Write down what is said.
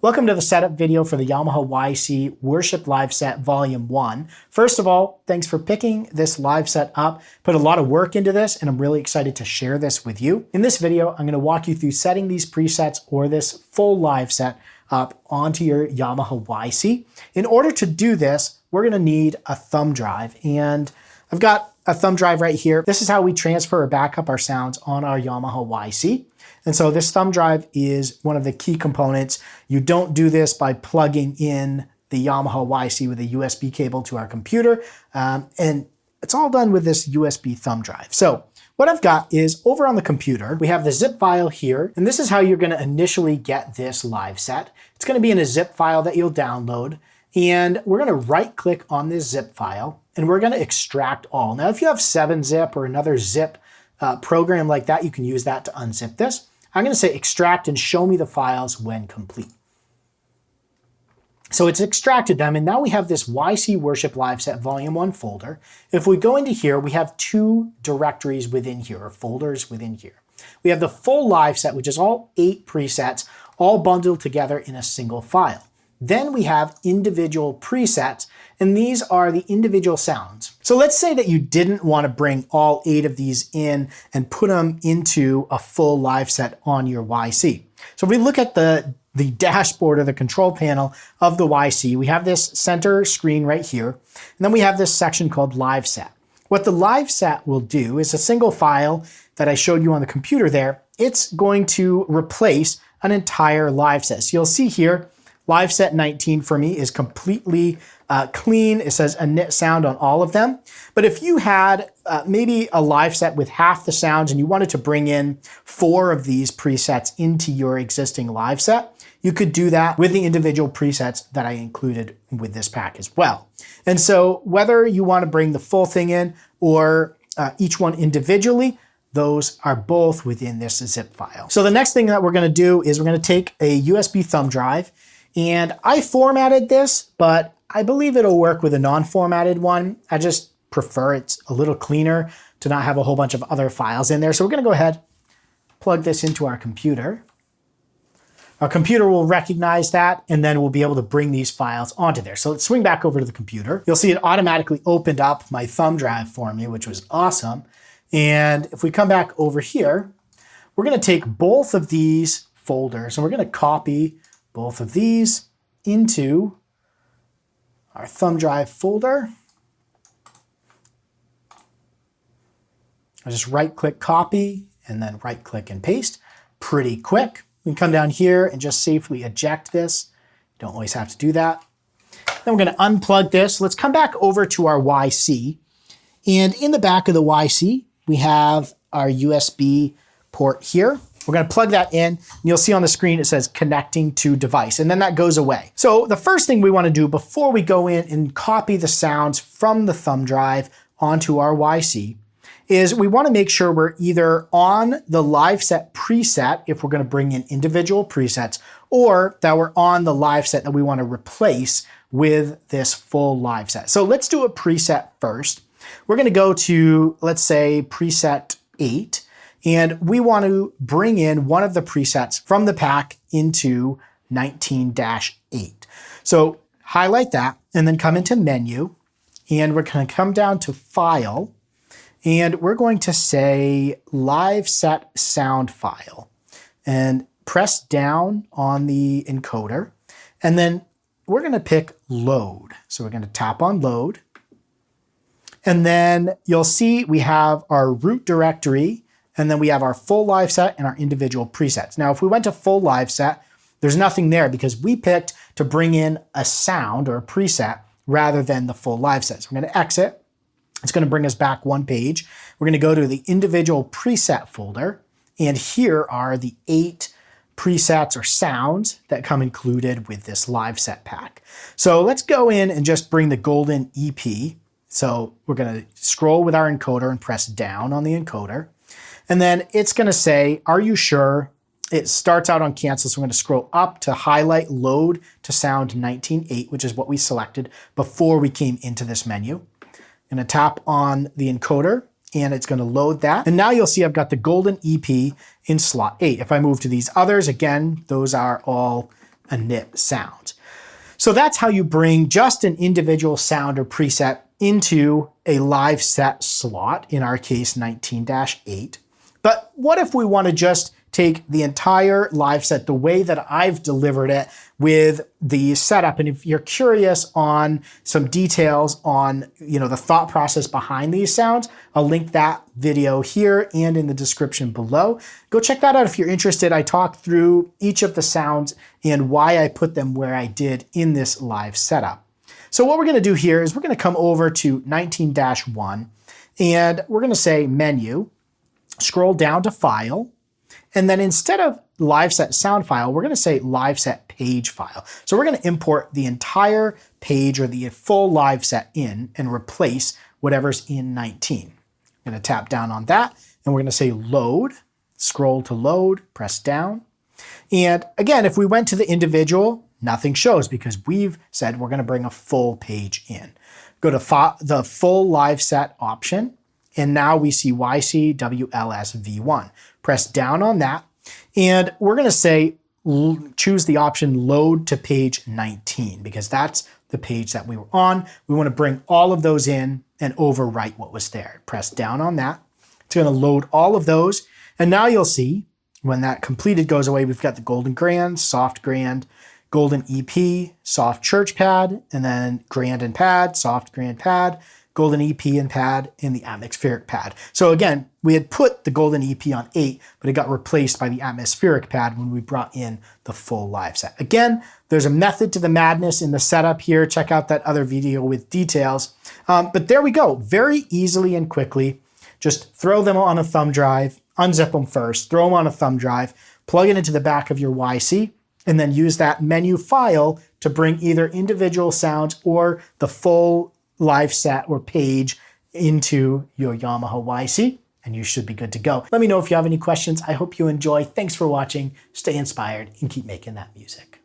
Welcome to the setup video for the Yamaha YC Worship Live Set Volume 1. First of all, thanks for picking this live set up. Put a lot of work into this and I'm really excited to share this with you. In this video, I'm going to walk you through setting these presets or this full live set up onto your Yamaha YC. In order to do this, we're going to need a thumb drive, and I've got a thumb drive right here. This is how we transfer or back up our sounds on our Yamaha YC. And so this thumb drive is one of the key components. You don't do this by plugging in the Yamaha YC with a USB cable to our computer. And it's all done with this USB thumb drive. So what I've got is over on the computer, we have the zip file here, and this is how you're going to initially get this live set. It's going to be in a zip file that you'll download, and we're going to right click on this zip file and we're going to extract all. Now, if you have 7-zip or another zip program like that, you can use that to unzip this. I'm going to say extract and show me the files when complete. So it's extracted them, and now we have this YC Worship Live Set Volume 1 folder. If we go into here, we have two directories within here, or folders within here. We have the full live set, which is all 8 presets, all bundled together in a single file. Then we have individual presets, and these are the individual sounds. So let's say that you didn't want to bring all 8 of these in and put them into a full live set on your YC. So if we look at the dashboard or the control panel of the YC, we have this center screen right here, and then we have this section called Live Set. What the live set will do is a single file that I showed you on the computer there. It's going to replace an entire live set. So you'll see here, Live Set 19 for me is completely clean. It says init sound on all of them. But if you had maybe a live set with half the sounds and you wanted to bring in 4 of these presets into your existing live set, you could do that with the individual presets that I included with this pack as well. And so whether you want to bring the full thing in or each one individually, those are both within this zip file. So the next thing that we're going to do is we're going to take a USB thumb drive. And I formatted this, but I believe it'll work with a non-formatted one. I just prefer it's a little cleaner to not have a whole bunch of other files in there. So we're going to go ahead, plug this into our computer. Our computer will recognize that, and then we'll be able to bring these files onto there. So let's swing back over to the computer. You'll see it automatically opened up my thumb drive for me, which was awesome. And if we come back over here, we're going to take both of these folders and we're going to copy both of these into our thumb drive folder. I'll just right click copy and then right click and paste. Pretty quick. We can come down here and just safely eject this. You don't always have to do that. Then we're going to unplug this. Let's come back over to our YC. And in the back of the YC, we have our USB port here. We're going to plug that in, and you'll see on the screen it says connecting to device, and then that goes away. So the first thing we want to do before we go in and copy the sounds from the thumb drive onto our YC is we want to make sure we're either on the live set preset if we're going to bring in individual presets, or that we're on the live set that we want to replace with this full live set. So let's do a preset first. We're going to go to, let's say, preset 8. And we want to bring in one of the presets from the pack into 19-8. So highlight that and then come into menu, and we're going to come down to file, and we're going to say live set sound file and press down on the encoder. And then we're going to pick load. So we're going to tap on load. And then you'll see we have our root directory, and then we have our full live set and our individual presets. Now, if we went to full live set, there's nothing there because we picked to bring in a sound or a preset rather than the full live set. So we're going to exit. It's going to bring us back one page. We're going to go to the individual preset folder, and here are the 8 presets or sounds that come included with this live set pack. So let's go in and just bring the golden EP. So we're going to scroll with our encoder and press down on the encoder. And then it's going to say, are you sure? It starts out on cancel, so I'm going to scroll up to highlight load to sound 19.8, which is what we selected before we came into this menu. I'm going to tap on the encoder, and it's going to load that. And now you'll see I've got the golden EP in slot 8. If I move to these others, again, those are all init sounds. So that's how you bring just an individual sound or preset into a live set slot, in our case 19-8. But what if we want to just take the entire live set the way that I've delivered it with the setup? And if you're curious on some details on, the thought process behind these sounds, I'll link that video here and in the description below. Go check that out if you're interested. I talked through each of the sounds and why I put them where I did in this live setup. So what we're going to do here is we're going to come over to 19-1 and we're going to say menu, scroll down to file, and then instead of live set sound file, we're going to say live set page file. So we're going to import the entire page or the full live set in and replace whatever's in 19. I'm going to tap down on that and we're going to say load, scroll to load, press down. And again, if we went to the individual, nothing shows because we've said we're going to bring a full page in. Go to the full live set option. And now we see YC WLS V1. Press down on that. And we're going to say, choose the option load to page 19 because that's the page that we were on. We want to bring all of those in and overwrite what was there. Press down on that. It's going to load all of those. And now you'll see when that completed goes away, we've got the Golden Grand, Soft Grand, Golden EP, Soft Church Pad, and then Grand and Pad, Soft Grand Pad, Golden EP and pad, and the atmospheric pad. So again, we had put the Golden EP on 8, but it got replaced by the atmospheric pad when we brought in the full live set. Again, there's a method to the madness in the setup here. Check out that other video with details. But there we go, very easily and quickly. Just throw them on a thumb drive, unzip them first, throw them on a thumb drive, plug it into the back of your YC, and then use that menu file to bring either individual sounds or the full live set or page into your Yamaha YC, and you should be good to go. Let me know if you have any questions. I hope you enjoy. Thanks for watching. Stay inspired and keep making that music.